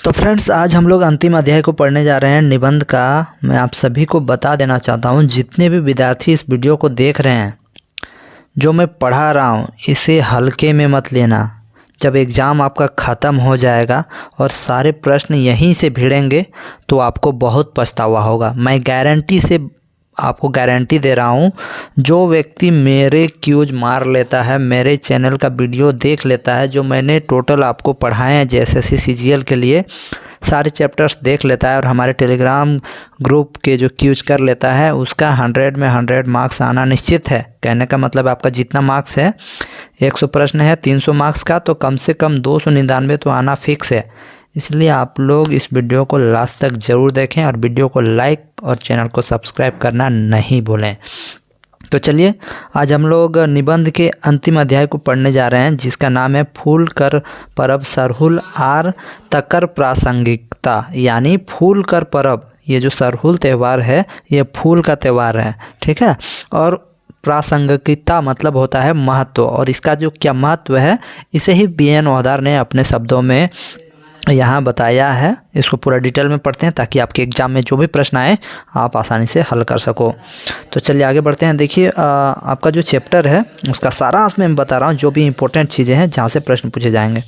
तो फ्रेंड्स, आज हम लोग अंतिम अध्याय को पढ़ने जा रहे हैं निबंध का। मैं आप सभी को बता देना चाहता हूं, जितने भी विद्यार्थी इस वीडियो को देख रहे हैं, जो मैं पढ़ा रहा हूं इसे हल्के में मत लेना। जब एग्ज़ाम आपका ख़त्म हो जाएगा और सारे प्रश्न यहीं से भिड़ेंगे तो आपको बहुत पछतावा होगा। मैं आपको गारंटी दे रहा हूँ, जो व्यक्ति मेरे क्यूज मार लेता है, मेरे चैनल का वीडियो देख लेता है, जो मैंने टोटल आपको पढ़ाए हैं JSSC CGL के लिए सारे चैप्टर्स देख लेता है और हमारे टेलीग्राम ग्रुप के जो क्यूज कर लेता है, उसका 100 में 100 मार्क्स आना निश्चित है। कहने का मतलब आपका जितना मार्क्स है, 100 प्रश्न है 300 मार्क्स का, तो कम से कम 299 तो आना फिक्स है। इसलिए आप लोग इस वीडियो को लास्ट तक ज़रूर देखें और वीडियो को लाइक और चैनल को सब्सक्राइब करना नहीं भूलें। तो चलिए, आज हम लोग निबंध के अंतिम अध्याय को पढ़ने जा रहे हैं, जिसका नाम है फूल कर परब सरहुल आर तकर प्रासंगिकता। यानी फूल कर परब, ये जो सरहुल त्यौहार है ये फूल का त्यौहार है, ठीक है। और प्रासंगिकता मतलब होता है महत्व, और इसका जो क्या महत्व है इसे ही BN ओहदार ने अपने शब्दों में यहाँ बताया है। इसको पूरा डिटेल में पढ़ते हैं ताकि आपके एग्ज़ाम में जो भी प्रश्न आए आप आसानी से हल कर सको। तो चलिए आगे बढ़ते हैं। देखिए, आपका जो चैप्टर है उसका सारांश मैं बता रहा हूँ, जो भी इम्पोर्टेंट चीज़ें हैं जहाँ से प्रश्न पूछे जाएंगे।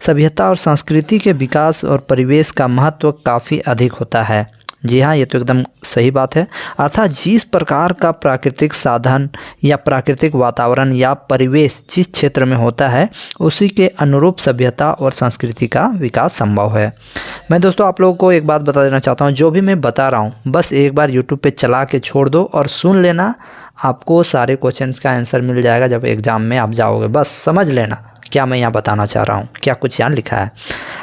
सभ्यता और संस्कृति के विकास और परिवेश का महत्व काफ़ी अधिक होता है। जी हाँ, ये तो एकदम सही बात है। अर्थात जिस प्रकार का प्राकृतिक साधन या प्राकृतिक वातावरण या परिवेश जिस क्षेत्र में होता है, उसी के अनुरूप सभ्यता और संस्कृति का विकास संभव है। मैं दोस्तों आप लोगों को एक बात बता देना चाहता हूँ, जो भी मैं बता रहा हूँ बस एक बार यूट्यूब पे चला के छोड़ दो और सुन लेना, आपको सारे क्वेश्चंस का आंसर मिल जाएगा जब एग्ज़ाम में आप जाओगे। बस समझ लेना क्या मैं यहाँ बताना चाह रहा हूँ, क्या कुछ यहाँ लिखा है।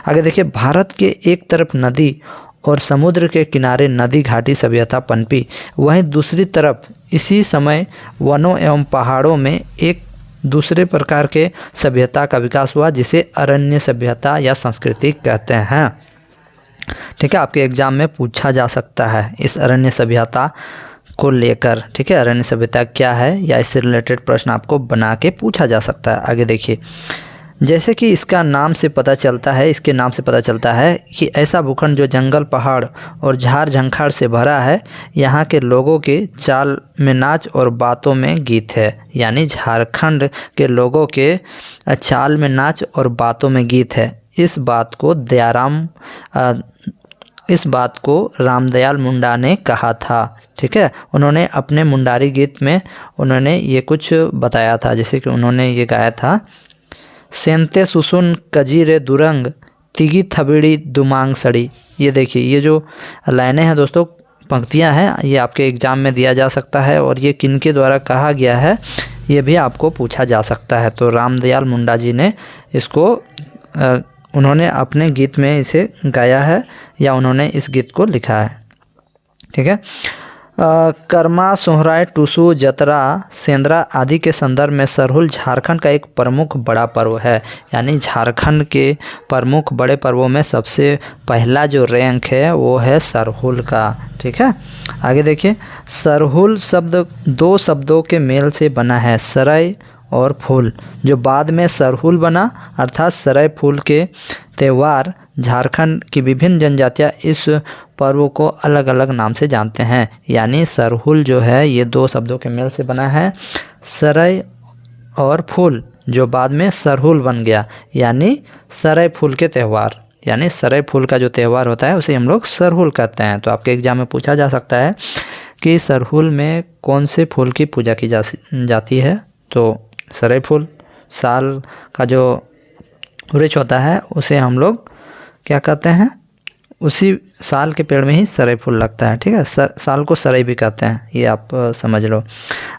आगे देखिए, भारत के एक तरफ नदी और समुद्र के किनारे नदी घाटी सभ्यता पनपी, वहीं दूसरी तरफ इसी समय वनों एवं पहाड़ों में एक दूसरे प्रकार के सभ्यता का विकास हुआ, जिसे अरण्य सभ्यता या संस्कृति कहते हैं। ठीक है, आपके एग्जाम में पूछा जा सकता है इस अरण्य सभ्यता को लेकर। ठीक है, अरण्य सभ्यता क्या है या इससे रिलेटेड प्रश्न आपको बना के पूछा जा सकता है। आगे देखिए, जैसे कि इसके नाम से पता चलता है कि ऐसा भूखंड जो जंगल, पहाड़ और झाड़ झंखाड़ से भरा है, यहाँ के लोगों के चाल में नाच और बातों में गीत है। यानी झारखंड के लोगों के चाल में नाच और बातों में गीत है। इस बात को रामदयाल मुंडा ने कहा था। ठीक है, उन्होंने अपने मुंडारी गीत में उन्होंने ये कुछ बताया था। जैसे कि उन्होंने ये गाया था, सेंते सुसुन कजीरे दुरंग तिगी थबिड़ी दुमांग सड़ी। ये देखिए, ये जो लाइनें हैं दोस्तों, पंक्तियां हैं, ये आपके एग्ज़ाम में दिया जा सकता है और ये किनके द्वारा कहा गया है ये भी आपको पूछा जा सकता है। तो रामदयाल मुंडा जी ने इसको उन्होंने अपने गीत में इसे गाया है या उन्होंने इस गीत को लिखा है। ठीक है, कर्मा, सोहराय, टूसू, जतरा, सेंद्रा आदि के संदर्भ में सरहुल झारखंड का एक प्रमुख बड़ा पर्व है। यानी झारखंड के प्रमुख बड़े पर्वों में सबसे पहला जो रैंक है वो है सरहुल का। ठीक है, आगे देखिए, सरहुल शब्द दो शब्दों के मेल से बना है, सरय और फूल, जो बाद में सरहुल बना। अर्थात सरय फूल के त्यौहार झारखंड की विभिन्न जनजातियाँ इस पर्व को अलग अलग नाम से जानते हैं। यानी सरहुल जो है ये दो शब्दों के मेल से बना है, सरय और फूल, जो बाद में सरहुल बन गया। यानी सरय फूल के त्यौहार, यानी सरय फूल का जो त्यौहार होता है उसे हम लोग सरहुल कहते हैं। तो आपके एग्जाम में पूछा जा सकता है कि सरहुल में कौन से फूल की पूजा की जाती है। तो सरय फूल, साल का जो वृक्ष होता है उसे हम लोग क्या कहते हैं, उसी साल के पेड़ में ही सरय फूल लगता है। ठीक है, साल को सरय भी कहते हैं, ये आप समझ लो।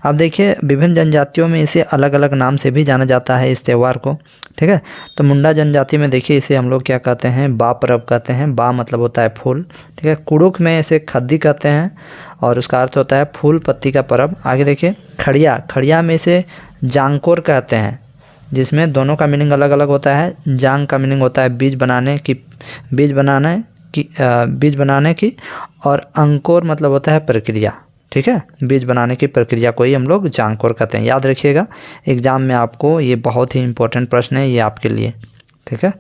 अब देखिए, विभिन्न जनजातियों में इसे अलग अलग नाम से भी जाना जाता है इस त्यौहार को। ठीक है, तो मुंडा जनजाति में देखिए इसे हम लोग क्या कहते हैं, बा परब कहते हैं। बा मतलब होता है फूल। ठीक है, कुड़ुक में इसे खद्दी कहते हैं और उसका अर्थ होता है फूल पत्ती का परब। आगे देखिए, खड़िया में इसे जांकोर कहते हैं, जिसमें दोनों का मीनिंग अलग अलग होता है। जांग का मीनिंग होता है बीज बनाने की और अंकुर मतलब होता है प्रक्रिया। ठीक है, बीज बनाने की प्रक्रिया को ही हम लोग जांकोर कहते हैं। याद रखिएगा, एग्जाम में आपको ये बहुत ही इंपॉर्टेंट प्रश्न है ये आपके लिए। ठीक है,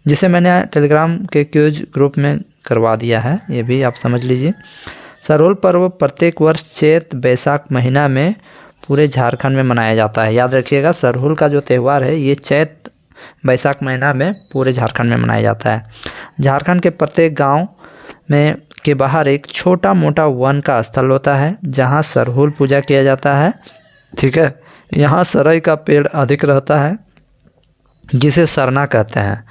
जिसे मैंने टेलीग्राम के क्यूज ग्रुप में करवा दिया है, ये भी आप समझ लीजिए। सरहुल पर्व प्रत्येक वर्ष चैत बैसाख महीना में पूरे झारखंड में मनाया जाता है। याद रखिएगा, सरहुल का जो त्यौहार है ये चैत बैसाख महीना में पूरे झारखंड में मनाया जाता है। झारखंड के प्रत्येक गांव में के बाहर एक छोटा मोटा वन का स्थल होता है जहां सरहुल पूजा किया जाता है। ठीक है, यहाँ सरई का पेड़ अधिक रहता है जिसे सरना कहते हैं।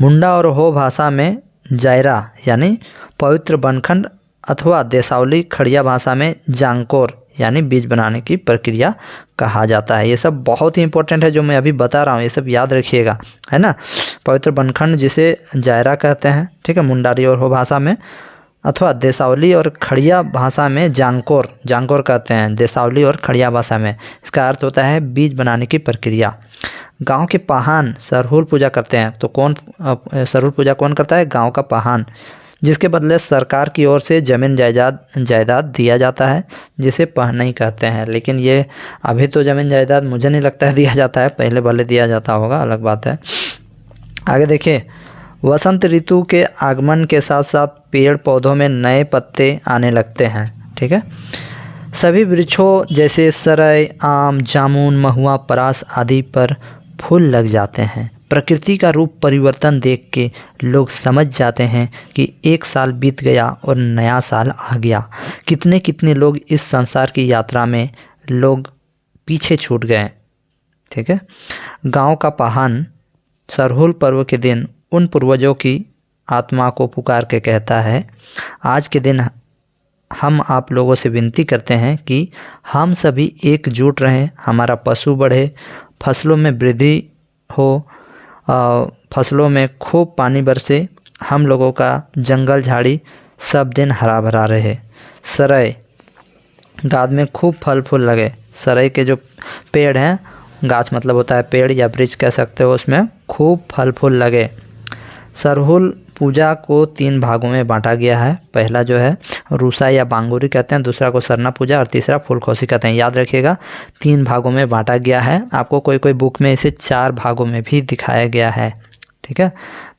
मुंडा और हो भाषा में जायरा यानी पवित्र बनखंड अथवा देसावली खड़िया भाषा में जांकोर यानी बीज बनाने की प्रक्रिया कहा जाता है। ये सब बहुत ही इंपॉर्टेंट है जो मैं अभी बता रहा हूँ, ये सब याद रखिएगा, है ना। पवित्र बनखंड जिसे जायरा कहते हैं, ठीक है, मुंडारी और हो भाषा में, अथवा देसावली और खड़िया भाषा में जांकोर जांकोर कहते हैं, देसावली और खड़िया भाषा में। इसका अर्थ होता है बीज बनाने की प्रक्रिया। गांव के पाहान सरहुल पूजा करते हैं। तो कौन सरहुल पूजा कौन करता है? गांव का पाहान, जिसके बदले सरकार की ओर से जमीन जायदाद दिया जाता है, जिसे पहनई कहते हैं। लेकिन ये अभी तो जमीन जायदाद मुझे नहीं लगता है दिया जाता है, पहले भले दिया जाता होगा, अलग बात है। आगे देखिए, वसंत ऋतु के आगमन के साथ साथ पेड़ पौधों में नए पत्ते आने लगते हैं। ठीक है, सभी वृक्षों जैसे सरई, आम, जामुन, महुआ, परास आदि पर फूल लग जाते हैं। प्रकृति का रूप परिवर्तन देख के लोग समझ जाते हैं कि एक साल बीत गया और नया साल आ गया। कितने कितने लोग इस संसार की यात्रा में लोग पीछे छूट गए। ठीक है, गांव का पाहन सरहुल पर्व के दिन उन पूर्वजों की आत्मा को पुकार के कहता है, आज के दिन हम आप लोगों से विनती करते हैं कि हम सभी एकजुट रहें, हमारा पशु बढ़े, फसलों में वृद्धि हो, फसलों में खूब पानी बरसे, हम लोगों का जंगल झाड़ी सब दिन हरा भरा रहे, सरई गाद में खूब फल फूल लगे। सरई के जो पेड़ हैं, गाछ मतलब होता है पेड़ या वृक्ष कह सकते हो, उसमें खूब फल फूल लगे। सरहुल पूजा को 3 भागों में बांटा गया है। पहला जो है रूसा या बांगुरी कहते हैं, दूसरा को सरना पूजा और तीसरा फूलखोसी कहते हैं। याद रखिएगा, 3 भागों में बांटा गया है। आपको कोई कोई बुक में इसे 4 भागों में भी दिखाया गया है। ठीक है,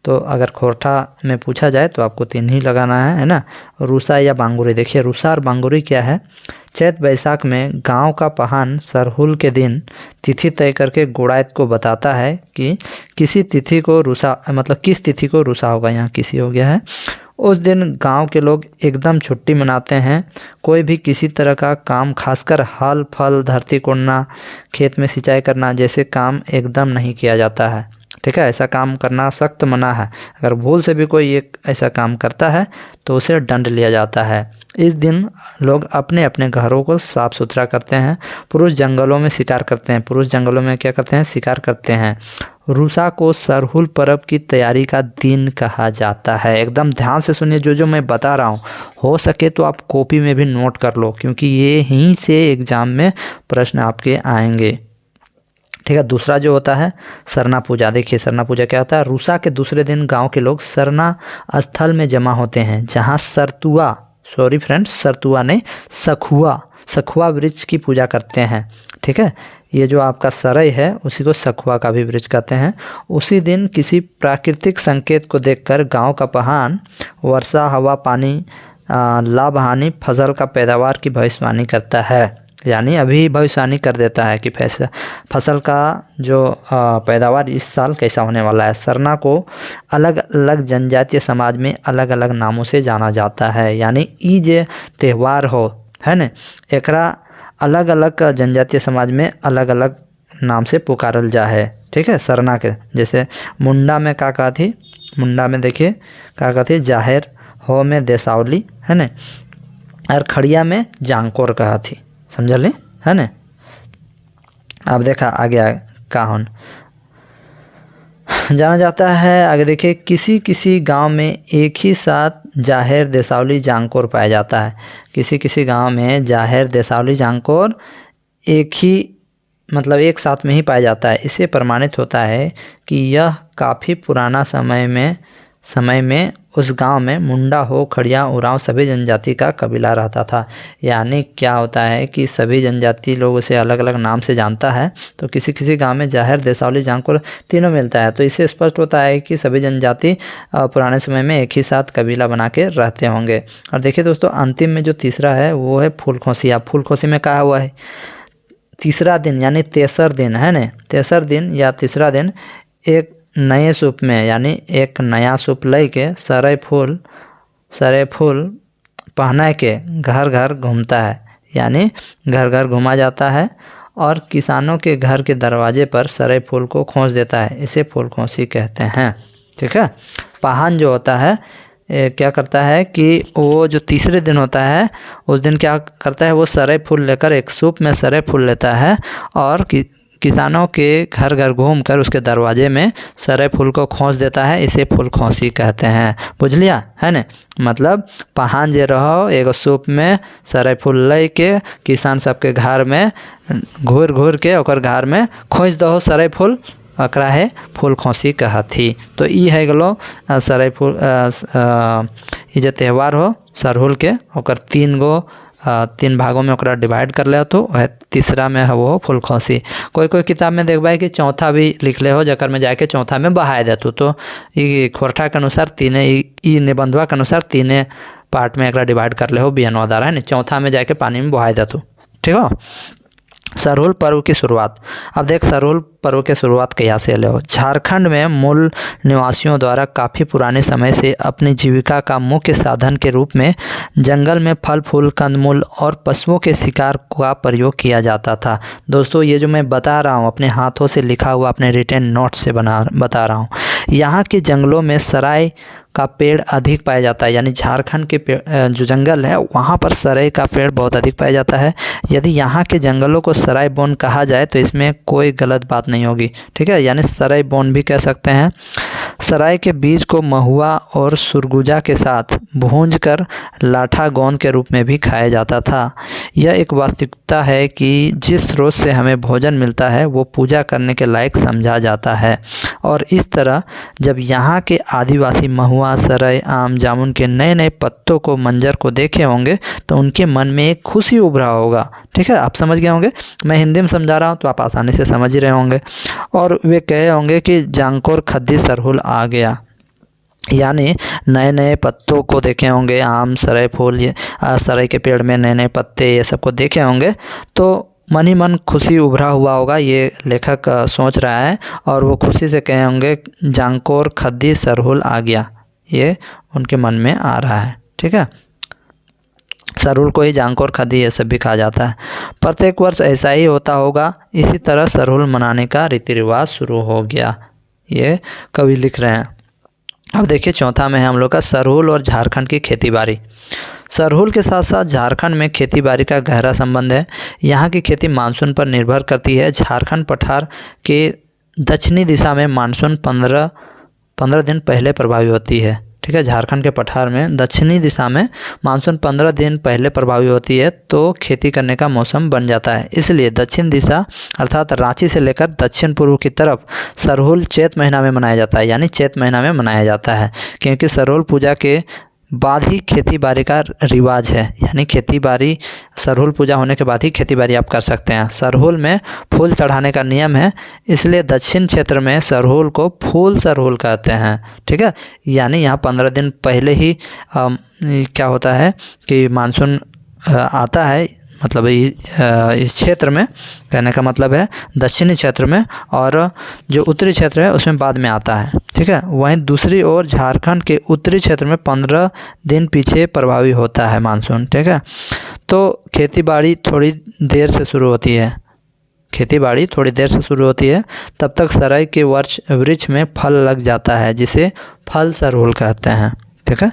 तो अगर खोरठा में पूछा जाए तो आपको 3 ही लगाना है ना। रूसा या बांगुरी, देखिए रूसा और बांगुरी क्या है। चैत बैसाख में गांव का पाहन सरहुल के दिन तिथि तय करके गुड़ायत को बताता है कि किसी तिथि को रूसा, मतलब किस तिथि को रूसा होगा, यहाँ किसी हो गया है। उस दिन गांव के लोग एकदम छुट्टी मनाते हैं। कोई भी किसी तरह का काम, खासकर हल फल धरती कोड़ना, खेत में सिंचाई करना जैसे काम एकदम नहीं किया जाता है। ठीक है, ऐसा काम करना सख्त मना है। अगर भूल से भी कोई एक ऐसा काम करता है तो उसे दंड लिया जाता है। इस दिन लोग अपने अपने घरों को साफ सुथरा करते हैं। पुरुष जंगलों में शिकार करते हैं। पुरुष जंगलों में क्या करते हैं? शिकार करते हैं। रूसा को सरहुल पर्व की तैयारी का दिन कहा जाता है। एकदम ध्यान से सुनिए जो मैं बता रहा हूँ, हो सके तो आप कॉपी में भी नोट कर लो, क्योंकि ये यहीं से एग्जाम में प्रश्न आपके आएंगे। ठीक है, दूसरा जो होता है सरना पूजा। देखिए सरना पूजा क्या होता है? रूसा के दूसरे दिन गांव के लोग सरना स्थल में जमा होते हैं, जहां सरतुआ ने सखुआ वृक्ष की पूजा करते हैं। ठीक है, ये जो आपका सरई है उसी को सखुआ का भी वृक्ष कहते हैं। उसी दिन किसी प्राकृतिक संकेत को देखकर गांव का पाहन वर्षा, हवा, पानी, लाभ हानि, फसल का पैदावार की भविष्यवाणी करता है। यानी अभी भविष्यवाणी कर देता है कि फसल का जो पैदावार इस साल कैसा होने वाला है। सरना को अलग अलग जनजातीय समाज में अलग अलग नामों से जाना जाता है। यानी ई जे त्यौहार हो, है न, एकरा अलग अलग जनजातीय समाज में अलग अलग नाम से पुकारल जा है। ठीक है, सरना के जैसे मुंडा में का कहा थी, मुंडा में देखिए का कहा थी जाहिर, हो में देसावली, है न, और खड़िया में जांकोर कहा थी। समझल, है न। अब देखा आगे का होन जाना जाता है। आगे देखिए, किसी किसी गांव में एक ही साथ जाहिर, देसावली, जांकोर पाया जाता है। किसी किसी गांव में जाहिर, देसावली, जांकोर एक साथ में ही पाया जाता है। इससे प्रमाणित होता है कि यह काफ़ी पुराना समय में उस गांव में मुंडा हो, खड़िया, उरांव सभी जनजाति का कबीला रहता था। यानी क्या होता है कि सभी जनजाति लोग उसे अलग अलग नाम से जानता है। तो किसी किसी गांव में जाहिर, देसावली, जांकुर तीनों मिलता है। तो इससे स्पष्ट होता है कि सभी जनजाति पुराने समय में एक ही साथ कबीला बना के रहते होंगे। और देखिए दोस्तों, अंतिम में जो तीसरा है वो है फूलखोसी। अब फूलखोसी में कहा हुआ है तीसरा दिन यानी तेसर दिन है ना, तेसर दिन या तीसरा दिन एक नए सूप में यानी एक नया सूप ले के सरे फूल पहना के घर घर घूमता है। यानी घर घर घुमा जाता है और किसानों के घर के दरवाजे पर सरे फूल को खोस देता है। इसे फूलखोसी कहते हैं। ठीक है। पाहन जो होता है क्या करता है कि वो जो तीसरे दिन होता है उस दिन क्या करता है, वो सरे फूल लेकर एक सूप में सरे फूल लेता है और किसानों के घर घर घूमकर उसके दरवाजे में सरे फूल को खोस देता है। इसे फूलखोसी कहते हैं। बुझ लिया है ना। मतलब पहान जे रहो एगो सूप में सरे फूल ले के किसान सबके घर में घूर घूर के ओकर घर में खोस दहो सरे फूल, एकरा है फूलखोसी कहथी। तो ई है गलो सरे फूल ये जो त्यौहार हो सरहुल के, ओकर तीन भागों में ओकरा डिवाइड कर ले तो वह तीसरा में है वो फूलखोसी। कोई कोई किताब में देखबा कि चौथा भी लिखले हो, जकर में जाके चौथा में बहा देतु। तो ये खोरठा के अनुसार तीने ई निबंधवा के अनुसार तीने पार्ट में एकरा डिवाइड कर ले हो बियनवा द्वारा है ना, चौथा में जाके पानी में बहा देतु। ठीक हो। सरहुल पर्व की शुरुआत। अब देख सरहुल पर्व की शुरुआत कैसे ले हो। झारखंड में मूल निवासियों द्वारा काफ़ी पुराने समय से अपनी जीविका का मुख्य साधन के रूप में जंगल में फल फूल, कंदमूल और पशुओं के शिकार का प्रयोग किया जाता था। दोस्तों ये जो मैं बता रहा हूँ अपने हाथों से लिखा हुआ अपने रिटन नोट से बता रहा हूँ। यहाँ के जंगलों में सराय का पेड़ अधिक पाया जाता है। यानी झारखंड के जो जंगल है वहाँ पर सराय का पेड़ बहुत अधिक पाया जाता है। यदि यहाँ के जंगलों को सराय बोन कहा जाए तो इसमें कोई गलत बात नहीं होगी। ठीक है। यानी सराय बोन भी कह सकते हैं। सराय के बीज को महुआ और सुरगुजा के साथ भूंजकर लाठा गोंद के रूप में भी खाया जाता था। यह एक वास्तविकता है कि जिस स्रोत से हमें भोजन मिलता है वो पूजा करने के लायक समझा जाता है। और इस तरह जब यहाँ के आदिवासी महुआ, सराय, आम, जामुन के नए नए पत्तों को, मंजर को देखे होंगे तो उनके मन में एक खुशी उभरा होगा। ठीक है। आप समझ गए होंगे, मैं हिंदी में समझा रहा हूँ तो आप आसानी से समझ ही रहे होंगे। और वे कहे होंगे कि जांकोर खद्दी सरहुल आ गया। यानी नए नए पत्तों को देखे होंगे, आम, सराय फूल, ये सराय के पेड़ में नए नए पत्ते ये सब को देखे होंगे तो मन ही मन खुशी उभरा हुआ होगा, ये लेखक सोच रहा है। और वो खुशी से कहे होंगे जांकोर खद्दी सरहुल आ गया, ये उनके मन में आ रहा है। ठीक है। सरहुल को ही जांकोर खद्दी ये सब भी कहा जाता है। प्रत्येक वर्ष ऐसा ही होता होगा। इसी तरह सरहुल मनाने का रीति रिवाज शुरू हो गया, ये कवि लिख रहे हैं। अब देखिए चौथा में है हम लोग का सरहुल और झारखंड की खेती बाड़ी। सरहुल के साथ साथ झारखंड में खेती बाड़ी का गहरा संबंध है। यहाँ की खेती मानसून पर निर्भर करती है। झारखंड पठार के दक्षिणी दिशा में मानसून 15 दिन पहले प्रभावी होती है। ठीक है। झारखंड के पठार में दक्षिणी दिशा में मानसून 15 दिन पहले प्रभावी होती है तो खेती करने का मौसम बन जाता है। इसलिए दक्षिण दिशा अर्थात रांची से लेकर दक्षिण पूर्व की तरफ सरहुल चैत महीना में मनाया जाता है। यानी चैत महीना में मनाया जाता है क्योंकि सरहुल पूजा के बाद ही खेती बाड़ी का रिवाज है। यानी खेती बाड़ी सरहुल पूजा होने के बाद ही खेती बाड़ी आप कर सकते हैं। सरहुल में फूल चढ़ाने का नियम है, इसलिए दक्षिण क्षेत्र में सरहुल को फूल सरहुल कहते हैं। ठीक है। यानी यहाँ 15 दिन पहले ही क्या होता है कि मानसून आता है, मतलब इस क्षेत्र में, कहने का मतलब है दक्षिणी क्षेत्र में, और जो उत्तरी क्षेत्र है उसमें बाद में आता है। ठीक है। वहीं दूसरी ओर झारखंड के उत्तरी क्षेत्र में 15 दिन पीछे प्रभावी होता है मानसून। ठीक है। तो खेती बाड़ी थोड़ी देर से शुरू होती है। तब तक सराय के वृक्ष में फल लग जाता है जिसे फल सरहुल कहते हैं। ठीक है।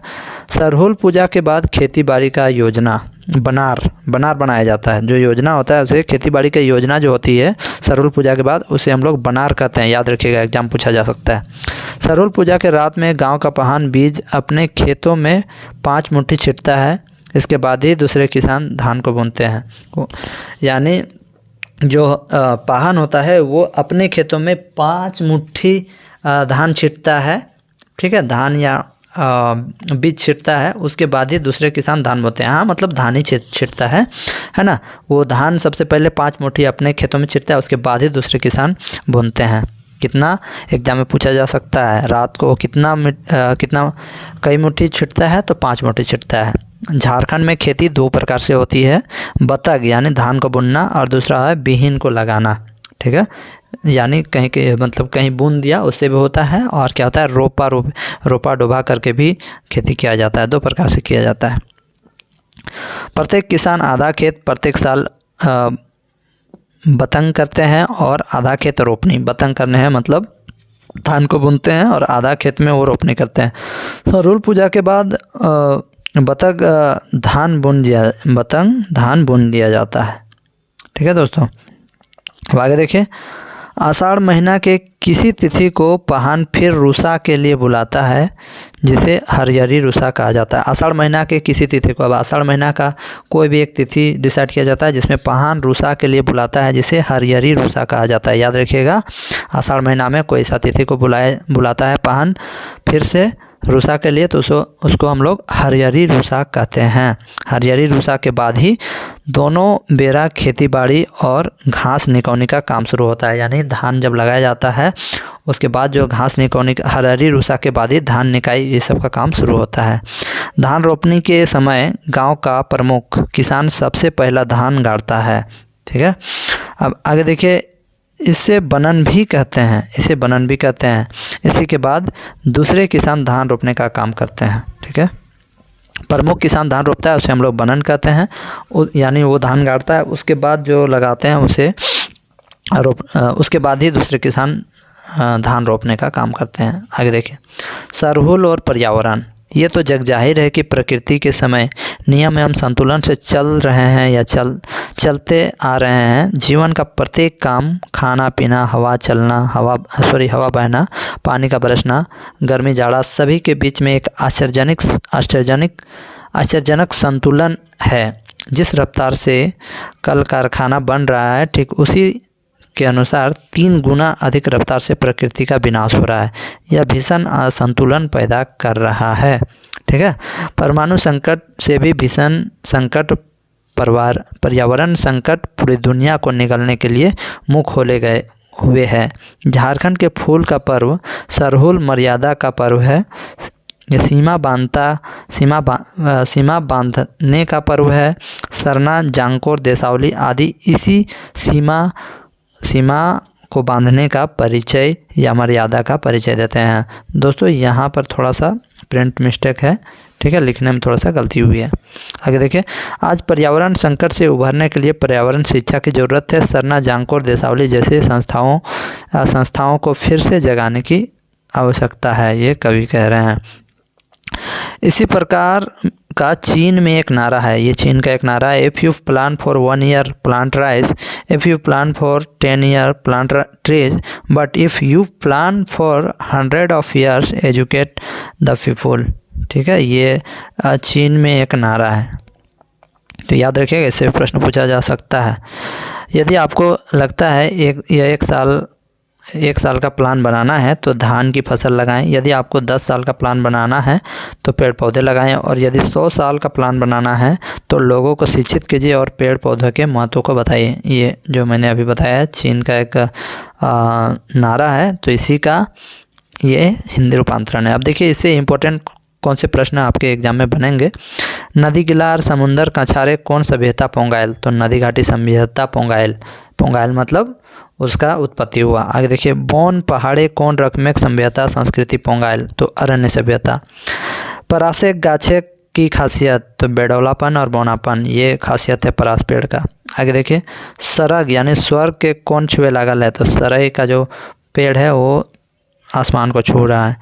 सरहुल पूजा के बाद खेती बाड़ी का योजना बनार बनाया जाता है। जो योजना होता है उसे खेती बाड़ी की योजना जो होती है सरहुल पूजा के बाद उसे हम लोग बनार कहते हैं। याद रखिएगा, एग्जाम पूछा जा सकता है। सरहुल पूजा के रात में गांव का पहान बीज अपने खेतों में 5 मुट्ठी छिटता है। इसके बाद ही दूसरे किसान धान को बुनते हैं। यानी जो पहान होता है वो अपने खेतों में 5 मुट्ठी धान छिटता है। ठीक है। धान या बीज छिटता है उसके बाद ही दूसरे किसान धान बोते हैं। हाँ, मतलब धान ही छिटता है ना। वो धान सबसे पहले 5 मुट्ठी अपने खेतों में छिटता है, उसके बाद ही दूसरे किसान बुनते हैं। कितना एग्जाम में पूछा जा सकता है, रात को कितना कई मुट्ठी छिटता है, तो 5 मुट्ठी छिटता है। झारखंड में खेती 2 प्रकार से होती है, बतक यानी धान को बुनना, और दूसरा है बीहन को लगाना। ठीक है, यानी कहीं के मतलब कहीं बुन दिया उससे भी होता है, और क्या होता है रोपा डोबा करके भी खेती किया जाता है। 2 प्रकार से किया जाता है। प्रत्येक किसान आधा खेत प्रत्येक साल बतंग करते हैं और आधा खेत रोपनी। बतंग करने हैं मतलब धान को बुनते हैं और आधा खेत में वो रोपनी करते हैं। सरहुल पूजा के बाद बतंग धान बुन दिया जाता है। ठीक है दोस्तों, अब आगे देखिए। आषाढ़ महीना के किसी तिथि को पहान फिर रुसा के लिए बुलाता है, जिसे हरियरी रुसा कहा जाता है। आषाढ़ महीना के किसी तिथि को, अब आषाढ़ महीना का कोई भी एक तिथि डिसाइड किया जाता है जिसमें पहान रुसा के लिए बुलाता है, जिसे हरियरी रुसा कहा जाता है। याद रखिएगा, आषाढ़ महीना में कोई सा तिथि को बुलाता है पहान फिर से रुसा के लिए, तो उसको हम लोग हरियरी रुसा कहते हैं। हरियरी रुसा के बाद ही दोनों बेरा खेती बाड़ी और घास निकौनी का काम शुरू होता है। यानी धान जब लगाया जाता है उसके बाद जो घास निकौनी, हरियरी रुसा के बाद ही धान निकाई, ये सब का काम शुरू होता है। धान रोपनी के समय गांव का प्रमुख किसान सबसे पहला धान गाड़ता है। ठीक है, अब आगे देखिए। इसे बनन भी कहते हैं। इसी के बाद दूसरे किसान धान रोपने का काम करते हैं। ठीक है, प्रमुख किसान धान रोपता है उसे हम लोग बनन कहते हैं, यानी वो धान गाड़ता है, उसके बाद जो लगाते हैं उसे उसके बाद ही दूसरे किसान धान रोपने का काम करते हैं। आगे देखिए। सरहुल और पर्यावरण, ये तो जग जाहिर है कि प्रकृति के समय नियम एवं संतुलन से चल रहे हैं या चलते आ रहे हैं। जीवन का प्रत्येक काम, खाना पीना, हवा चलना, हवा बहना, पानी का बरसना, गर्मी जाड़ा, सभी के बीच में एक आश्चर्यजनक संतुलन है। जिस रफ्तार से कल कारखाना बन रहा है, ठीक उसी के अनुसार 3 गुना अधिक रफ्तार से प्रकृति का विनाश हो रहा है। यह भीषण असंतुलन पैदा कर रहा है। ठीक है, परमाणु संकट से भी भीषण संकट, पर्यावरण संकट पूरी दुनिया को निगलने के लिए मुंह खोले गए हुए है। झारखंड के फूल का पर्व सरहुल मर्यादा का पर्व है। सीमा बांधने का पर्व है। सरना, जांकोर, देसावली आदि इसी सीमा को बांधने का परिचय या मर्यादा का परिचय देते हैं। दोस्तों, यहाँ पर थोड़ा सा प्रिंट मिस्टेक है। ठीक है, लिखने में थोड़ा सा गलती हुई है। आगे देखिए। आज पर्यावरण संकट से उभरने के लिए पर्यावरण शिक्षा की ज़रूरत है। सरना, जांकोर, देसावली जैसे संस्थाओं को फिर से जगाने की आवश्यकता है, ये कवि कह रहे हैं। इसी प्रकार का चीन में एक नारा है, ये चीन का एक नारा है। If you plan for 1 year plant rice, if you plan for 10 year plant trees, but if you plan for 100 of years educate the people. ठीक है, ये चीन में एक नारा है, तो याद रखिएगा, इससे प्रश्न पूछा जा सकता है। यदि आपको लगता है एक साल का प्लान बनाना है तो धान की फसल लगाएं। यदि आपको 10 साल का प्लान बनाना है तो पेड़ पौधे लगाएं, और यदि 100 साल का प्लान बनाना है तो लोगों को शिक्षित कीजिए और पेड़ पौधों के महत्व को बताइए। ये जो मैंने अभी बताया है चीन का एक नारा है, तो इसी का ये हिंदी रूपांतरण है। अब देखिए, इससे इम्पोर्टेंट कौन से प्रश्न आपके एग्जाम में बनेंगे। नदी किलार समुंदर कछारे कौन सभ्यता पोंगाइल, तो नदी घाटी सभ्यता पोंगाइल मतलब उसका उत्पत्ति हुआ। आगे देखिए। बोन पहाड़े कौन रकमेक सभ्यता संस्कृति पोंगाइल, तो अरण्य सभ्यता। परासे गाछे की खासियत, तो बेडौलापन और बौनापन, ये खासियत है परास पेड़ का। आगे देखिए। सरग यानी स्वर्ग के कौन छुए लागल है, तो सरई का जो पेड़ है वो आसमान को छू रहा है।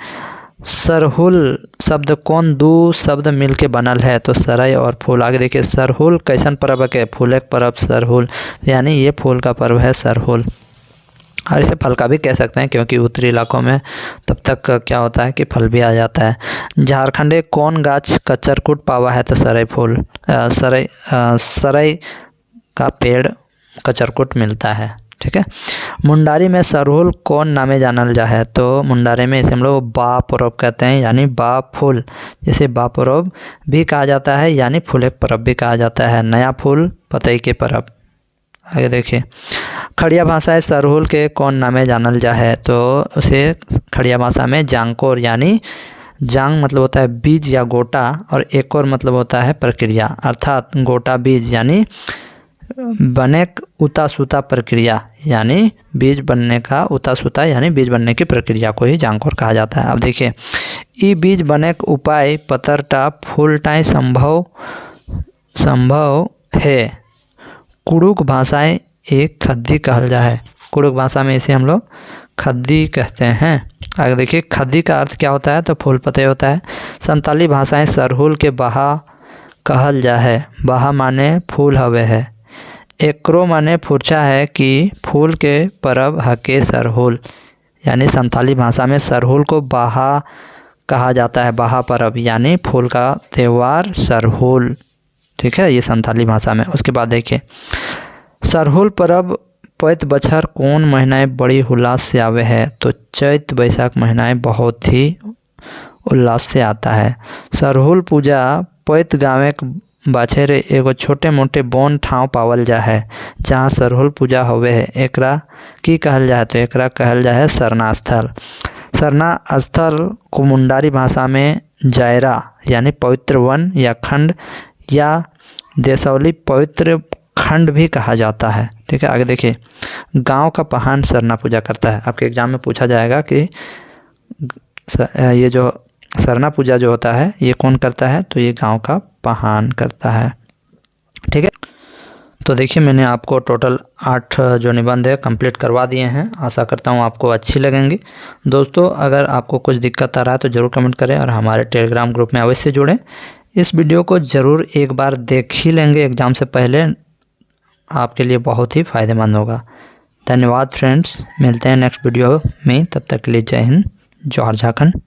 सरहुल शब्द कौन 2 शब्द मिल के बनल है, तो सरई और फूल। आगे देखिए। सरहुल कैसन पर्व के, फूल के पर्व सरहुल, यानी ये फूल का पर्व है सरहुल। और इसे फल का भी कह सकते हैं, क्योंकि उत्तरी इलाकों में तब तक क्या होता है कि फल भी आ जाता है। झारखंडे कौन गाछ कचरकुट पावा है, तो सरई फूल, सरई का पेड़ कचरकुट मिलता है। ठीक है। मुंडारी में सरहुल कौन नामे जानल जा है, तो मुंडारी में इसे हम लोग बा परब कहते हैं, यानी बा फूल, जिसे बा परब भी कहा जाता है, यानी फूल परब भी कहा जाता है, नया फूल पतई के परब। आगे देखिए, खड़िया भाषा सरहुल के कौन नामे जानल जा है, तो उसे खड़िया भाषा में जांकोर, यानी जांग मतलब होता है बीज या गोटा, और एकोर मतलब होता है प्रक्रिया, अर्थात गोटा बीज यानी बने उता सूता प्रक्रिया, यानी बीज बनने का उता सूता यानी बीज बनने की प्रक्रिया को ही जांकोर कहा जाता है। अब देखिए, ई बीज बने उपाय पतरटा फूलटाई संभव है, कुड़ुक भाषाएं एक खद्दी कहल जा है। कुड़ुक भाषा में इसे हम लोग खद्दी कहते हैं। आगे देखिए, खद्दी का अर्थ क्या होता है, तो फूल पते होता है। संताली भाषाएं सरहुल के बहा कहल जा है, बहा माने फूल हवे है। एकरो माने फुरछा है कि फूल के परब हके सरहुल, यानी संताली भाषा में सरहुल को बहा कहा जाता है, बहा परब यानी फूल का त्यौहार सरहुल, ठीक है, ये संताली भाषा में। उसके बाद देखिए, सरहुल परब पैत बछर कौन महीनाएं बड़ी उल्लास से आवे है, तो चैत बैसाख महीनाएं बहुत ही उल्लास से आता है। सरहुल पूजा पैत गाँव बाछेरे एगो छोटे मोटे बौन ठाव पावल जा है, जहाँ सरहुल पूजा होवे है। एकरा की कहल जा है, तो एकरा कहल जा है सरना स्थल। सरना स्थल को मुंडारी भाषा में जायरा यानी पवित्र वन या खंड या देसौली पवित्र खंड भी कहा जाता है, ठीक है। आगे देखिए, गांव का पहान सरना पूजा करता है। आपके एग्जाम में पूछा जाएगा कि ये जो सरना पूजा जो होता है ये कौन करता है, तो ये गांव का पहान करता है, ठीक है। तो देखिए, मैंने आपको टोटल 8 जो निबंध है कंप्लीट करवा दिए हैं। आशा करता हूँ आपको अच्छी लगेंगी। दोस्तों, अगर आपको कुछ दिक्कत आ रहा है तो ज़रूर कमेंट करें और हमारे टेलीग्राम ग्रुप में अवश्य जुड़ें। इस वीडियो को ज़रूर एक बार देख ही लेंगे एग्ज़ाम से पहले, आपके लिए बहुत ही फ़ायदेमंद होगा। धन्यवाद फ्रेंड्स, मिलते हैं नेक्स्ट वीडियो में, तब तक के लिए जय हिंद, जौहर झारखंड।